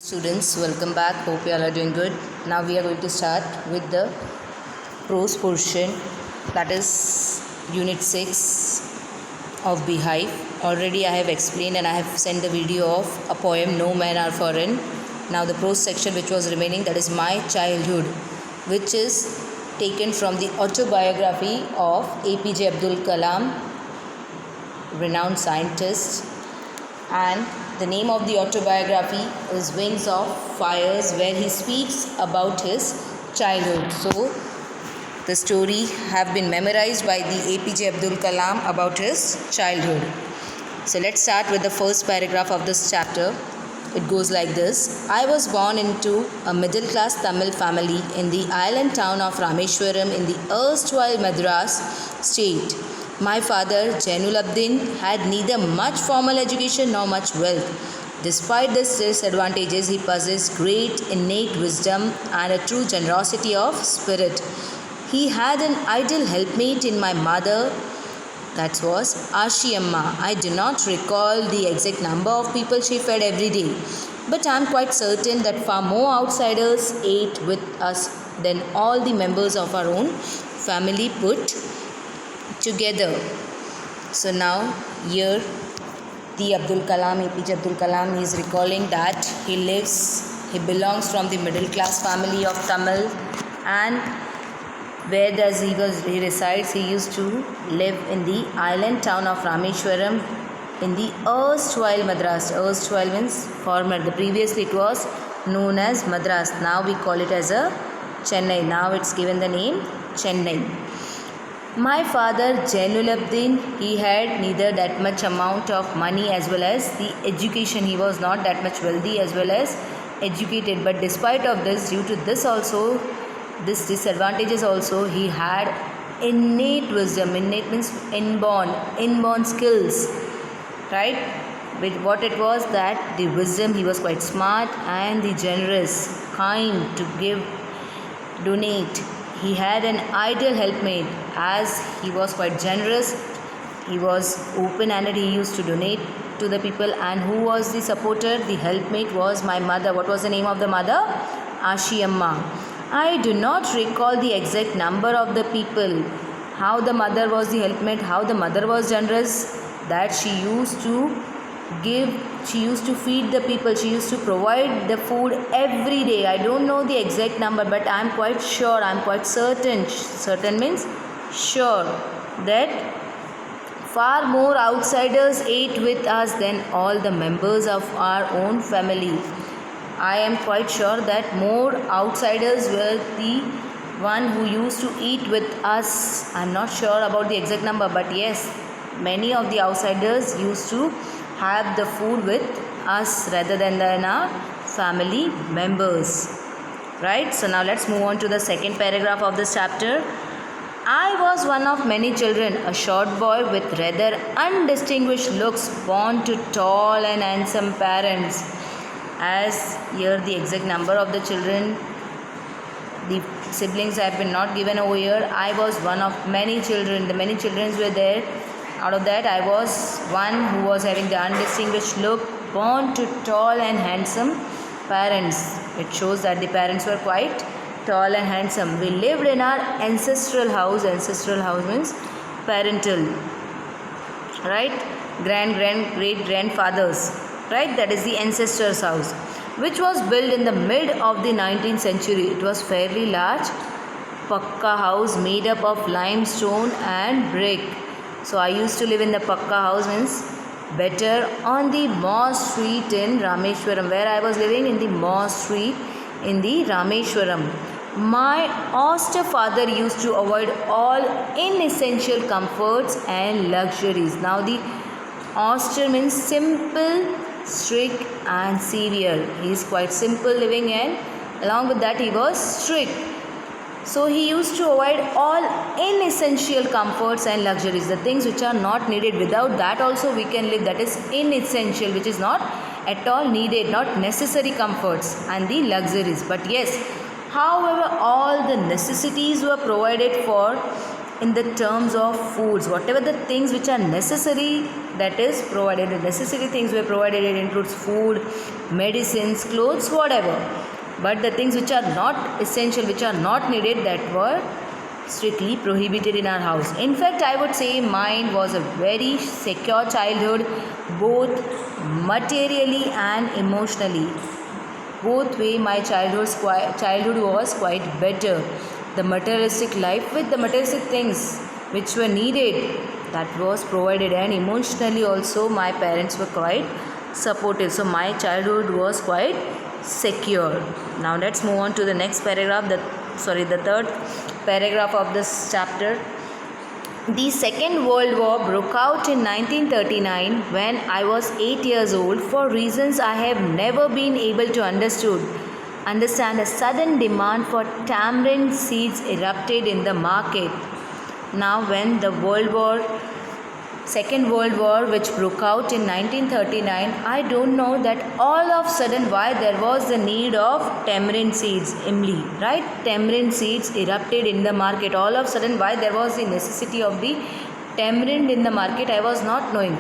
Students, welcome back. Hope you all are doing good. Now we are going to start with the prose portion, that is Unit 6 of Beehive. Already I have explained and I have sent the video of a poem, No Men Are Foreign. Now the prose section which was remaining, that is My Childhood, which is taken from the autobiography of APJ Abdul Kalam, renowned scientist, and the name of the autobiography is Wings of Fires, where he speaks about his childhood. So the story have been memorized by the APJ Abdul Kalam about his childhood. So let's start with the first paragraph of this chapter. It goes like this. I was born into a middle class Tamil family in the island town of Rameshwaram in the erstwhile Madras state. My father, Jainulabdin, had neither much formal education nor much wealth. Despite these disadvantages, he possessed great innate wisdom and a true generosity of spirit. He had an ideal helpmate in my mother, that was Ashiamma. I do not recall the exact number of people she fed every day, but I am quite certain that far more outsiders ate with us than all the members of our own family put together. So now here the Abdul Kalam, APJ Abdul Kalam, is recalling that he belongs from the middle class family of Tamil, and where he resides, he used to live in the island town of Rameshwaram in the erstwhile Madras. Erstwhile means former. Previously it was known as Madras. Now we call it as a Chennai. Now it's given the name Chennai. My father, Jainulabdin, he had neither that much amount of money as well as the education. He was not that much wealthy as well as educated. But despite of this, due to this also, this disadvantages also, he had innate wisdom. Innate means inborn skills, right? With what it was, that the wisdom, he was quite smart and the generous, kind to give, donate. He had an ideal helpmate, as he was quite generous. He was open-handed. He used to donate to the people. And who was the supporter? The helpmate was my mother. What was the name of the mother? Ashiamma. I do not recall the exact number of the people. How the mother was the helpmate, how the mother was generous, that she used to give, she used to feed the people, she used to provide the food every day. I don't know the exact number, but I am quite sure, I am quite certain means sure, that far more outsiders ate with us than all the members of our own family. I am quite sure that more outsiders were the one who used to eat with us. I am not sure about the exact number, but yes, many of the outsiders used to have the food with us rather than our family members, right? So now let's move on to the second paragraph of this chapter. I was one of many children, a short boy with rather undistinguished looks, born to tall and handsome parents. As here the exact number of the children, the siblings have been not given over here. I was one of many children. The many children were there. Out of that, I was one who was having the undistinguished look, born to tall and handsome parents. It shows that the parents were quite tall and handsome. We lived in our ancestral house. Ancestral house means parental, right? Great grandfathers, right? That is the ancestors' house, which was built in the mid of the 19th century. It was fairly large, pakka house made up of limestone and brick. So I used to live in the pakka house, means better, on the Moss Street in Rameshwaram, where I was living in the Moss Street in the Rameshwaram. My austere father used to avoid all inessential comforts and luxuries. Now the austere means simple, strict and severe. He is quite simple living, and along with that he was strict. So he used to avoid all inessential comforts and luxuries, the things which are not needed. Without that also we can live, that is inessential, which is not at all needed, not necessary comforts and the luxuries. But yes, however, all the necessities were provided for in the terms of foods. Whatever the things which are necessary, that is provided. The necessary things were provided. It includes food, medicines, clothes, whatever. But the things which are not essential, which are not needed, that were strictly prohibited in our house. In fact, I would say mine was a very secure childhood, both materially and emotionally. Both way my childhood was quite better. The materialistic life with the materialistic things which were needed, that was provided, and emotionally also my parents were quite supportive. So my childhood was quite secure. Now let's move on to the next paragraph, the third paragraph of this chapter. The Second World War broke out in 1939 when I was 8 years old. For reasons I have never been able to understand, a sudden demand for tamarind seeds erupted in the market. Now when the Second World War which broke out in 1939, I don't know that all of a sudden why there was the need of tamarind seeds, imli, right? Tamarind seeds erupted in the market. All of a sudden why there was the necessity of the tamarind in the market, I was not knowing.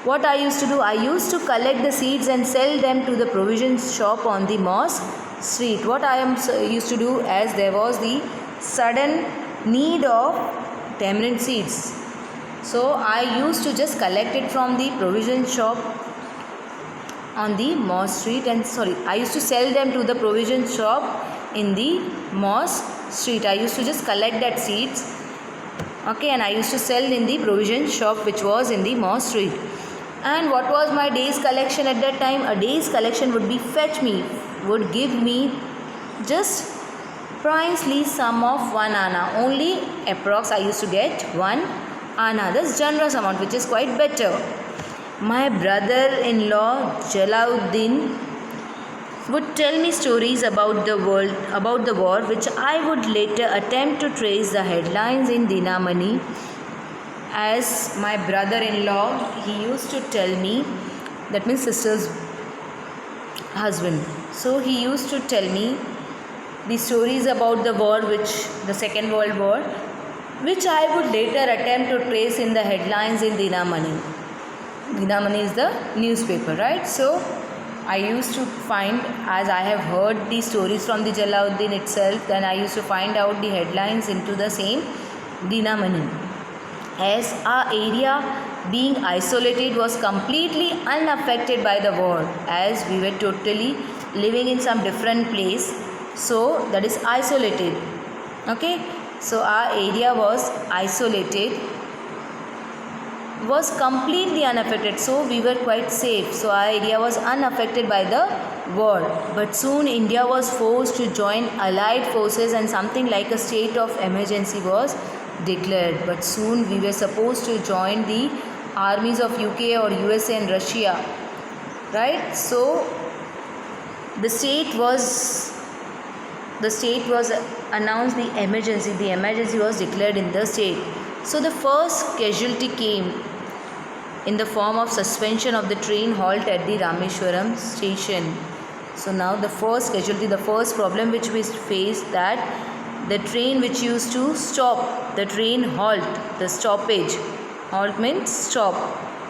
What I used to do, I used to collect the seeds and sell them to the provision shop on the Mosque Street. What I used to do, as there was the sudden need of tamarind seeds, so I used to just collect it from the provision shop on the Mosque Street, and I used to sell them to the provision shop in the Mosque Street. I used to just collect that seeds, okay, and I used to sell in the provision shop which was in the Mosque Street. And what was my day's collection at that time? A day's collection would give me just princely sum of 1 anna. Only approx I used to get 1 anna. That's generous amount, which is quite better. My brother-in-law Jalauddin would tell me stories about the war, which I would later attempt to trace the headlines in Dinamani. As my brother-in-law, he used to tell me, that means sister's husband. So he used to tell me the stories about the war, the Second World War, which I would later attempt to trace in the headlines in Dinamani. Dinamani is the newspaper, right? So I used to find, as I have heard these stories from the Jalauddin itself, then I used to find out the headlines into the same Dinamani. As our area being isolated was completely unaffected by the war, as we were totally living in some different place, so that is isolated, okay. So our area was isolated, was completely unaffected, so we were quite safe. So our area was unaffected by the war. But soon India was forced to join allied forces and something like a state of emergency was declared. But soon we were supposed to join the armies of UK or USA and Russia, right? So the state was announced the emergency was declared in the state. So the first casualty came in the form of suspension of the train halt at the Rameshwaram station. So now the first casualty, the first problem which we faced, that the train which used to stop, the train halt, the stoppage, halt means stop,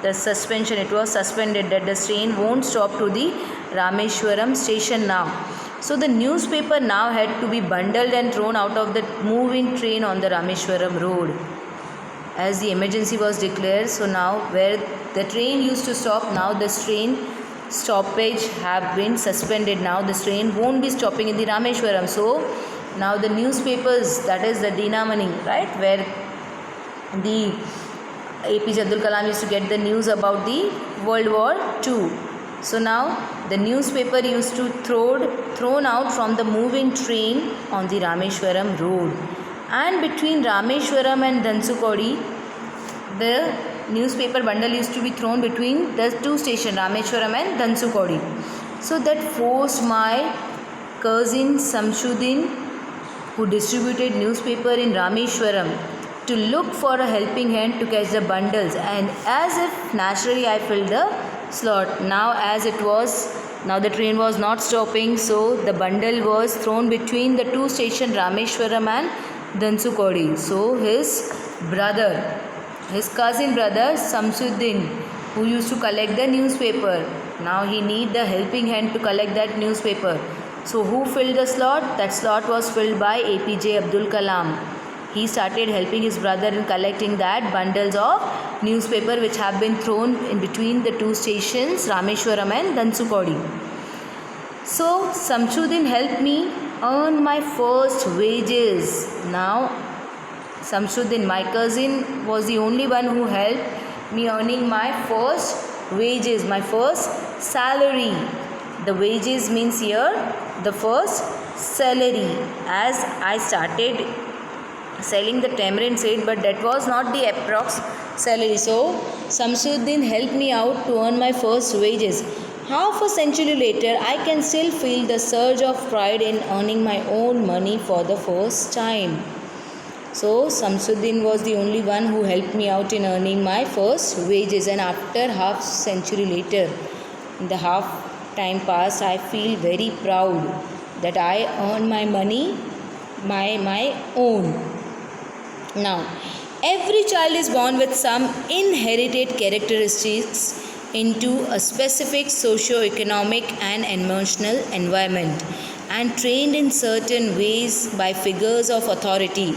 the suspension, it was suspended, that the train won't stop to the Rameshwaram station now. So the newspaper now had to be bundled and thrown out of the moving train on the Rameshwaram road, as the emergency was declared. So now where the train used to stop, now this train stoppage have been suspended. Now this train won't be stopping in the Rameshwaram. So now the newspapers, that is the Dinamani, right, where the APJ Abdul Kalam used to get the news about the World War II. So now the newspaper used to thrown out from the moving train on the Rameshwaram road. And between Rameshwaram and Dhansukodi, the newspaper bundle used to be thrown between the two stations, Rameshwaram and Dhansukodi. So that forced my cousin Samshuddin, who distributed newspaper in Rameshwaram, to look for a helping hand to catch the bundles. And as if naturally I filled the slot. Now the train was not stopping, so the bundle was thrown between the two stations, Rameshwaram and Dansukodi. So his cousin brother Samsuddin, who used to collect the newspaper, now he need the helping hand to collect that newspaper. So who filled the slot? That slot was filled by APJ Abdul Kalam. He started helping his brother in collecting that bundles of newspaper which have been thrown in between the two stations, Rameshwaram and Dansukodi. So Samsuddin helped me earn my first wages. Now Samsuddin, my cousin, was the only one who helped me earning my first wages, my first salary. The wages means here the first salary, as I started selling the tamarind seed, but that was not the approx salary. So Samsuddin helped me out to earn my first wages. Half a century later, I can still feel the surge of pride in earning my own money for the first time. So Samsuddin was the only one who helped me out in earning my first wages, and after half century later, in the half time past, I feel very proud that I earned my money my own. Now, every child is born with some inherited characteristics into a specific socio-economic and emotional environment and trained in certain ways by figures of authority.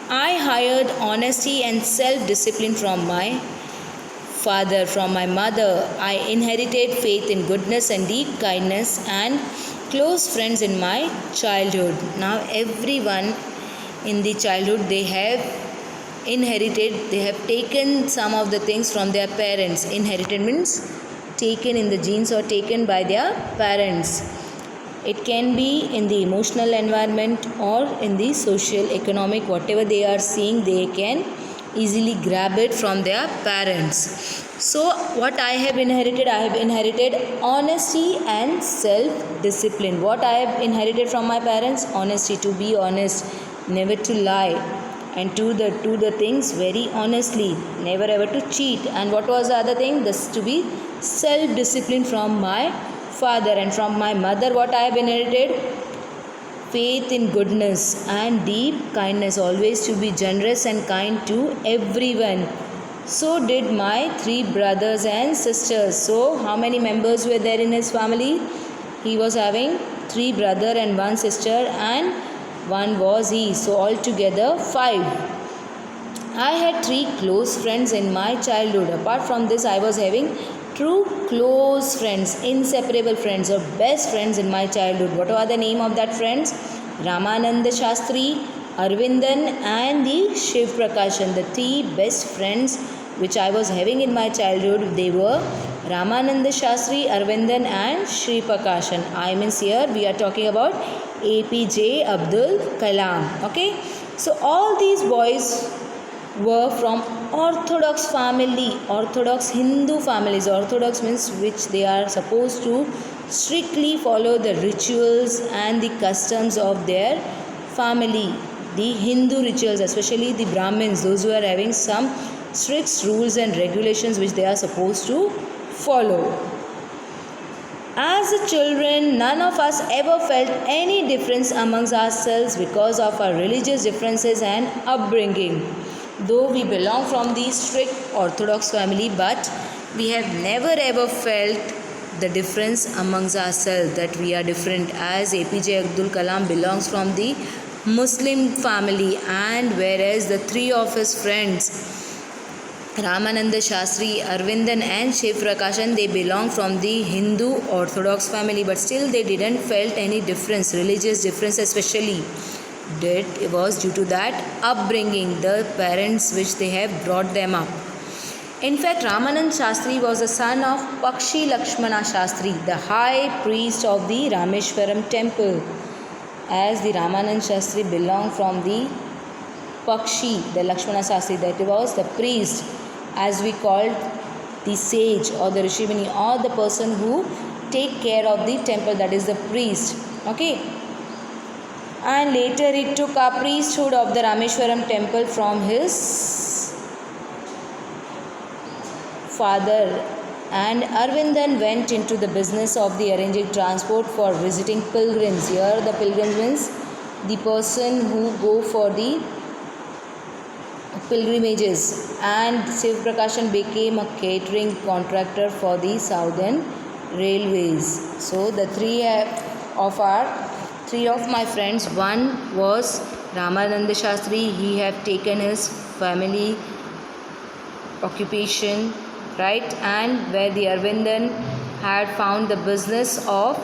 I hired honesty and self-discipline from my father, from my mother. I inherited faith in goodness and deep kindness and close friends in my childhood. Now everyone in the childhood, they have taken some of the things from their parents. Inherited means taken in the genes or taken by their parents. It can be in the emotional environment or in the social, economic, whatever they are seeing, they can easily grab it from their parents. So what I have inherited honesty and self-discipline. What I have inherited from my parents? Honesty, to be honest, never to lie, and do the things very honestly, never ever to cheat. And what was the other thing? This, to be self-discipline from my father. And from my mother, what I have inherited? Faith in goodness and deep kindness, always to be generous and kind to everyone. So did my 3 brothers and sisters. So how many members were there in his family? He was having 3 brothers and 1 sister, and 1 was he. So altogether 5. I had 3 close friends in my childhood. Apart from this, I was having true close friends, inseparable friends, or best friends in my childhood. What are the name of that friends? Ramananda Shastri, Arvindan, and the Shiv Prakashan. The 3 best friends which I was having in my childhood, they were Ramananda Shastri, Arvindan, and Shri Prakashan. I means here we are talking about APJ Abdul Kalam. Okay, so all these boys were from Orthodox family, Orthodox Hindu families. Orthodox means which they are supposed to strictly follow the rituals and the customs of their family. The Hindu rituals, especially the Brahmins, those who are having some strict rules and regulations which they are supposed to follow. As a children, none of us ever felt any difference amongst ourselves because of our religious differences and upbringing. Though we belong from the strict Orthodox family, but we have never ever felt the difference amongst ourselves, that we are different, as APJ Abdul Kalam belongs from the Muslim family, and whereas the 3 of his friends, Ramananda Shastri, Arvindan, and Shiv Prakashan, they belong from the Hindu Orthodox family, but still they didn't felt any difference, religious difference especially. That it was due to that upbringing, the parents which they have brought them up. In fact, Ramanand Shastri was the son of Pakshi Lakshmana Shastri, the high priest of the Rameshwaram temple. As the Ramanand Shastri belonged from the Pakshi, the Lakshmana Shastri, that was the priest, as we called the sage or the Rishimuni, or the person who take care of the temple, that is the priest. Okay. And later he took a priesthood of the Rameshwaram temple from his father. And Arvindan went into the business of the arranging transport for visiting pilgrims. Here the pilgrims means the person who go for the pilgrimages, and Shiv Prakashan became a catering contractor for the Southern Railways. So the three of my friends, one was Ramananda Shastri. He have taken his family occupation, right, and where the Arvindan had found the business of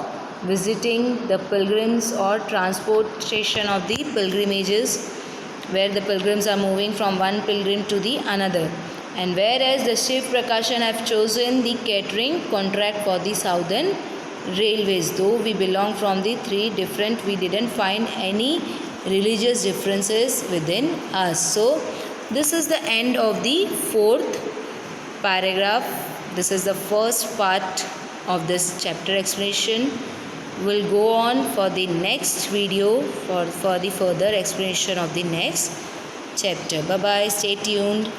visiting the pilgrims or transportation of the pilgrimages, where the pilgrims are moving from one pilgrim to the another. And whereas the Shiv Prakashan have chosen the catering contract for the Southern Railways, though we belong from the three different, we didn't find any religious differences within us. So this is the end of the fourth paragraph. This is the first part of this chapter explanation. We'll go on for the next video for the further explanation of the next chapter. Bye bye. Stay tuned.